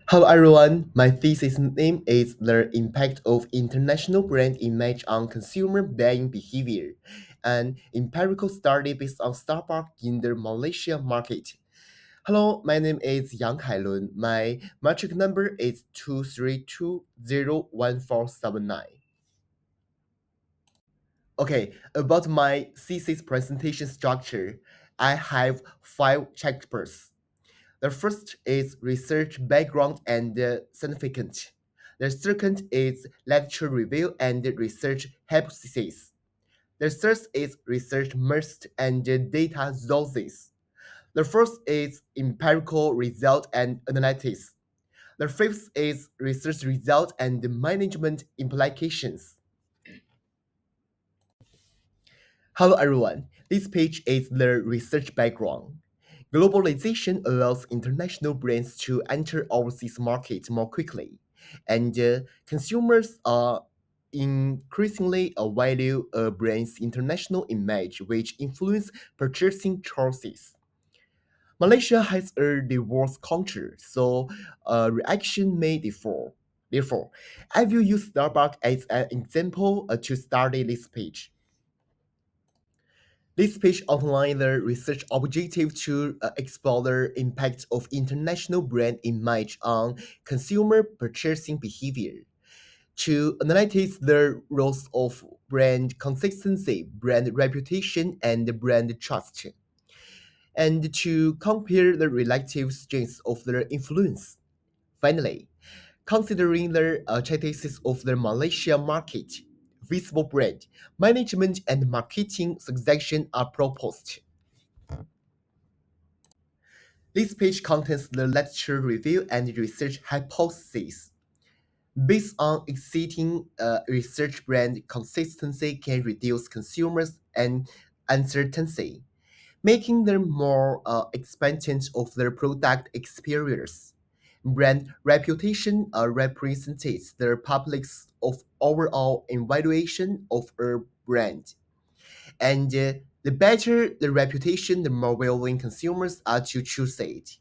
Hello everyone, my thesis name is The Impact of International Brand Image on Consumer Buying Behavior, an empirical study based on Starbucks in the Malaysia market. Hello, my name is KAILUN. My metric number is 23201479. Okay, about my thesis presentation structure, I have five chapters. The first is research background and significance. The second is lecture review and research hypothesis. The third is research must and data sources. The fourth is empirical result and analysis. The fifth is research result and management implications. Hello everyone, this page is the research background. Globalization allows international brands to enter overseas markets more quickly, and consumers are increasingly value a brand's international image, which influence purchasing choices. Malaysia has a diverse culture, so reaction may differ. Therefore, I will use Starbucks as an example to study this page. This page outlines the research objective to explore the impact of international brand image on consumer purchasing behavior, to analyze the roles of brand consistency, brand reputation, and brand trust, and to compare the relative strengths of their influence. Finally, considering the characteristics of the Malaysia market, visible brand, management, and marketing suggestions are proposed. This page contains the lecture review and research hypotheses. Based on existing research, brand consistency can reduce consumers and uncertainty, making them more expectant of their product experience. Brand reputation represents the public's of overall evaluation of a brand. And the better the reputation, the more willing consumers are to choose it.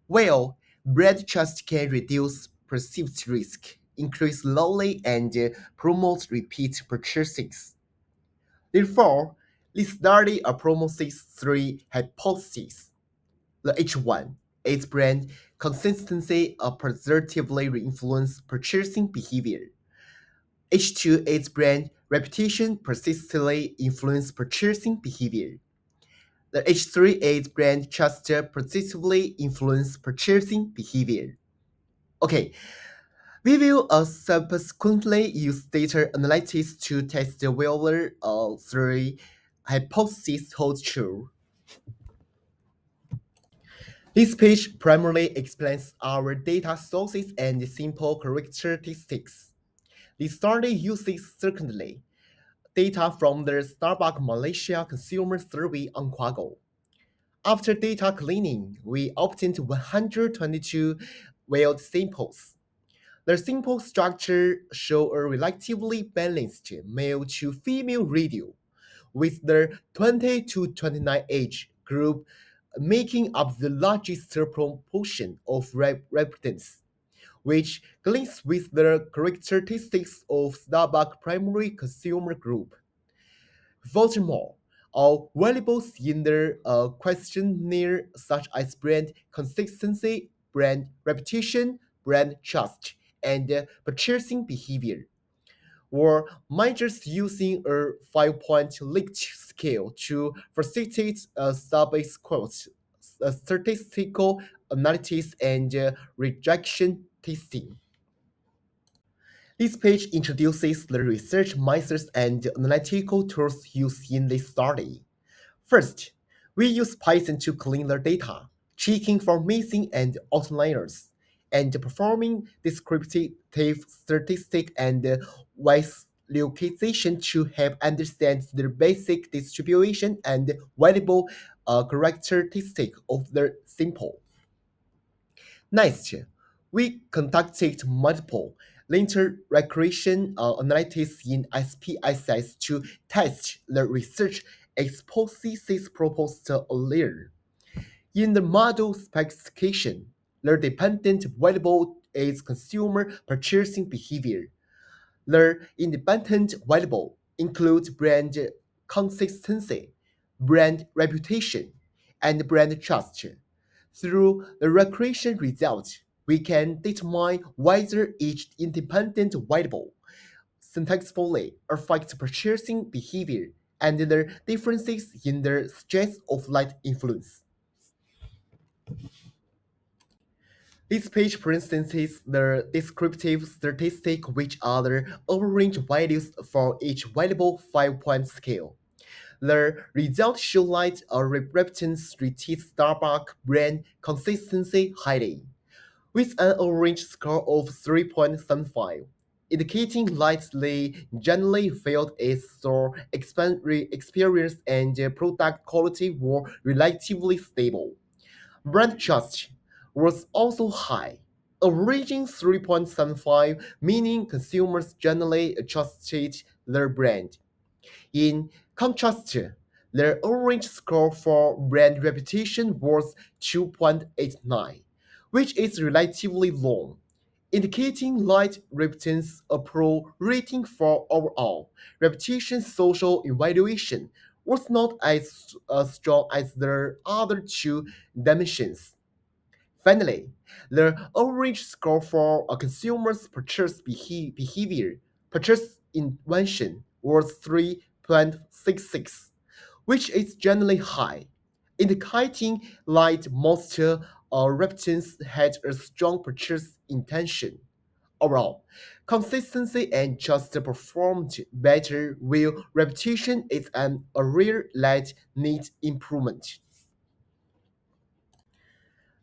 Well, brand trust can reduce perceived risk, increase loyalty, and promote repeat purchases. Therefore, this study promotes three hypotheses. The H1 is brand consistency positively influence purchasing behavior. H2 is brand reputation persistently influence purchasing behavior. The H3 is brand trust persistently influence purchasing behavior. Okay, we will subsequently use data analytics to test whether three hypotheses hold true. This page primarily explains our data sources and simple characteristics. The study uses secondly data from the Starbucks Malaysia Consumer Survey on Quago. After data cleaning, we obtained 122 wild samples. The simple structure show a relatively balanced male to female ratio, with the 20 to 29 age group making up the largest proportion of respondents, which aligns with the characteristics of Starbucks primary consumer group. Furthermore, all variables in the questionnaire, such as brand consistency, brand reputation, brand trust, and purchasing behavior, were measures using a 5-point Likert scale to facilitate sub-quotes, statistical analysis, and rejection testing. This page introduces the research methods and analytical tools used in this study. First, we use Python to clean the data, checking for missing and outliers, and performing descriptive statistics and wise localization to help understand the basic distribution and valuable characteristic of the sample. Next, we conducted multiple linear regression analysis in SPSS to test the research hypothesis proposed earlier. In the model specification, Their dependent variable is consumer purchasing behavior. Their independent variable includes brand consistency, brand reputation, and brand trust. Through the recreation result, we can determine whether each independent variable syntaxically affects purchasing behavior and the differences in the stress of light influence. This page presents the descriptive statistic, which are the average values for each variable 5-point scale. The results show light a repentance repeats Starbucks brand consistency highly, with an average score of 3.75, indicating light they generally felt its store experience and product quality were relatively stable. Brand trust was also high, averaging 3.75, meaning consumers generally trusted their brand. In contrast, their average score for brand reputation was 2.89, which is relatively low, indicating light reputation's approval rating for overall reputation social evaluation was not as strong as the other two dimensions. Finally, the average score for a consumer's purchase purchase intention was 3.66, which is generally high, indicating light most reputants had a strong purchase intention. Overall, consistency and trust performed better while reputation is an area that needs improvement.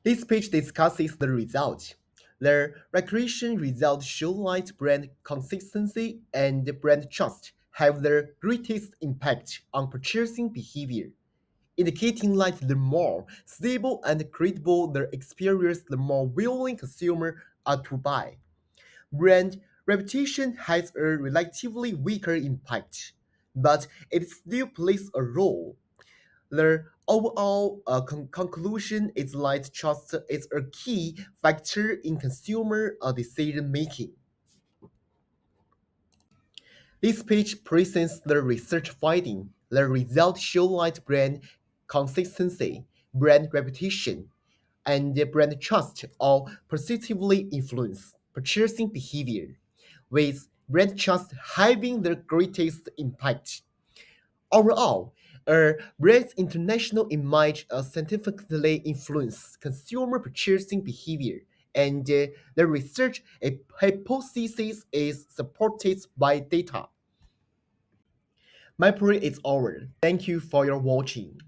This page discusses the results. The recreation results show light brand consistency and brand trust have the greatest impact on purchasing behavior, indicating like the more stable and credible the experience, the more willing consumers are to buy. Brand reputation has a relatively weaker impact, but it still plays a role. The overall conclusion is light trust is a key factor in consumer decision making. This page presents the research finding. The results show light brand consistency, brand reputation, and brand trust all positively influence purchasing behavior, with brand trust having the greatest impact. Overall, a brand's international image significantly influences consumer purchasing behavior, and the research hypothesis is supported by data. My period is over. Thank you for your watching.